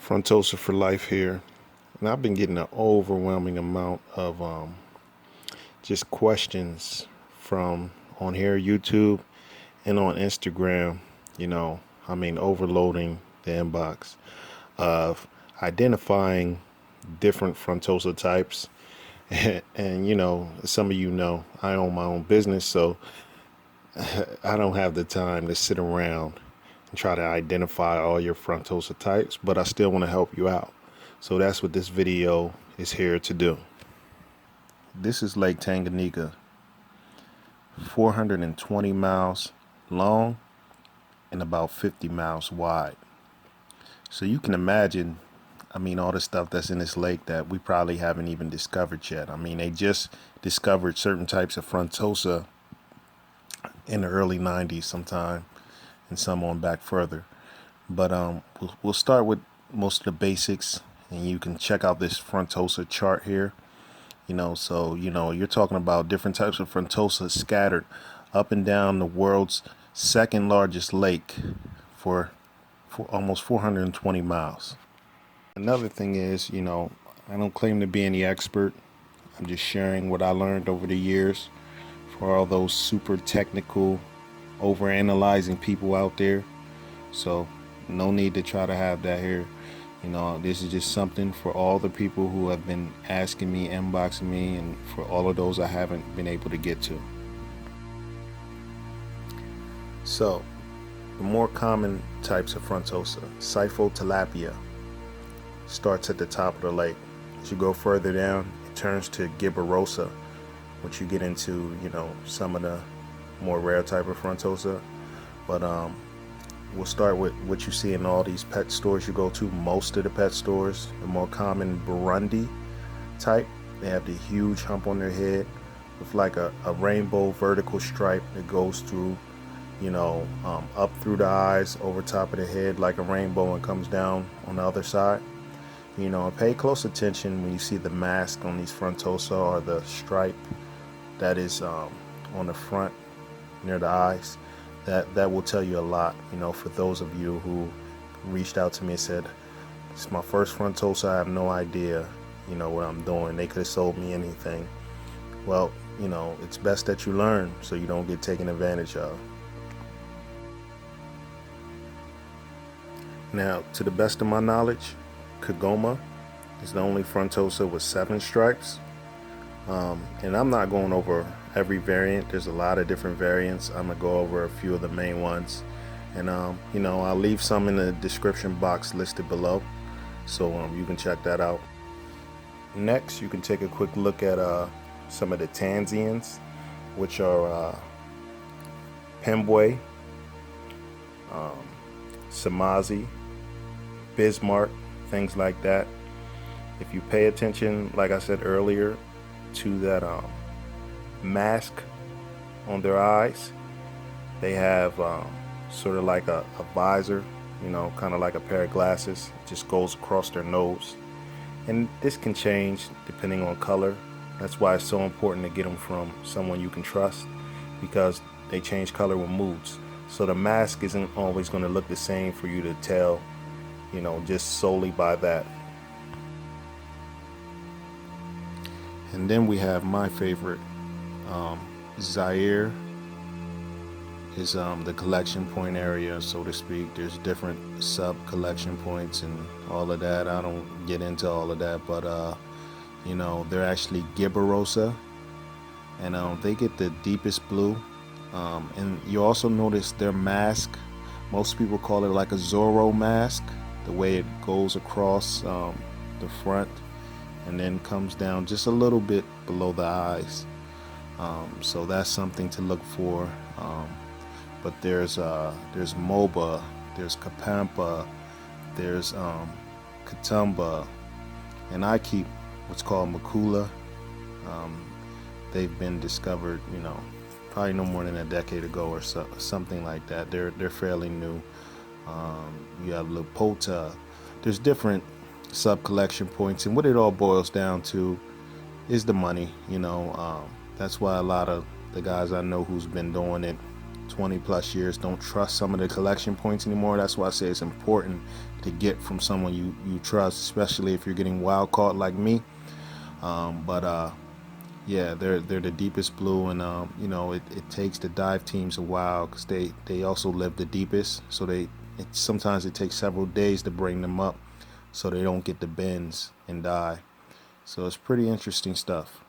Frontosa for life here, and I've been getting an overwhelming amount of just questions from on here, YouTube, and on Instagram. Overloading the inbox of identifying different Frontosa types. And some of I own my own business, so I don't have the time to sit around and try to identify all your Frontosa types, but I still want to help you out. So that's what this video is here to do. This is Lake Tanganyika, 420 miles long and about 50 miles wide. So you can imagine, all the stuff that's in this lake that we probably haven't even discovered yet. They just discovered certain types of Frontosa in the early 90s sometime, and some on back further. But we'll start with most of the basics, and you can check out this Frontosa chart here. You're talking about different types of Frontosa scattered up and down the world's second largest lake for almost 420 miles. Another thing is, I don't claim to be any expert. I'm just sharing what I learned over the years for all those super technical, overanalyzing people out there. So no need to try to have that here. This is just something for all the people who have been asking me, inboxing me, and for all of those I haven't been able to get to. So, the more common types of Frontosa, Cyphotilapia, starts at the top of the lake. As you go further down, it turns to Gibberosa, which you get into, some of the more rare type of Frontosa. But we'll start with what you see in all these pet stores you go to. Most of the pet stores, the more common Burundi type, they have the huge hump on their head with like a rainbow vertical stripe that goes through, up through the eyes, over top of the head like a rainbow, and comes down on the other side. Pay close attention when you see the mask on these Frontosa, or the stripe that is on the front near the eyes. That will tell you a lot, for those of you who reached out to me and said, it's my first Frontosa, I have no idea, what I'm doing. They could have sold me anything. Well, it's best that you learn so you don't get taken advantage of. Now, to the best of my knowledge, Congo is the only Frontosa with 7 stripes. And I'm not going over every variant. There's a lot of different variants. I'm gonna go over a few of the main ones, and I'll leave some in the description box listed below, so you can check that out. Next, you can take a quick look at some of the Tanzanians, which are Pembwe, Samazi, Bismarck, things like that. If you pay attention, like I said earlier, to that mask on their eyes, they have sort of like a visor, kind of like a pair of glasses. It just goes across their nose, and this can change depending on color. That's why it's so important to get them from someone you can trust, because they change color with moods. So the mask isn't always going to look the same for you to tell, just solely by that. And then we have my favorite, Zaire is the collection point area, so to speak. There's different sub collection points and all of that. I don't get into all of that, but they're actually Gibberosa, and they get the deepest blue. And you also notice their mask. Most people call it like a Zorro mask, the way it goes across the front and then comes down just a little bit below the eyes. So that's something to look for. But there's Moba, there's Kapampa, there's Katumba, and I keep what's called Mikula. They've been discovered, probably no more than a decade ago or something like that. They're fairly new. You have Lepota. There's different sub collection points, and what it all boils down to is the money. That's why a lot of the guys I know who's been doing it 20 plus years, don't trust some of the collection points anymore. That's why I say it's important to get from someone you trust, especially if you're getting wild caught like me. Yeah, they're the deepest blue, and you know, it takes the dive teams a while because they also live the deepest, so sometimes it takes several days to bring them up so they don't get the bends and die. So it's pretty interesting stuff.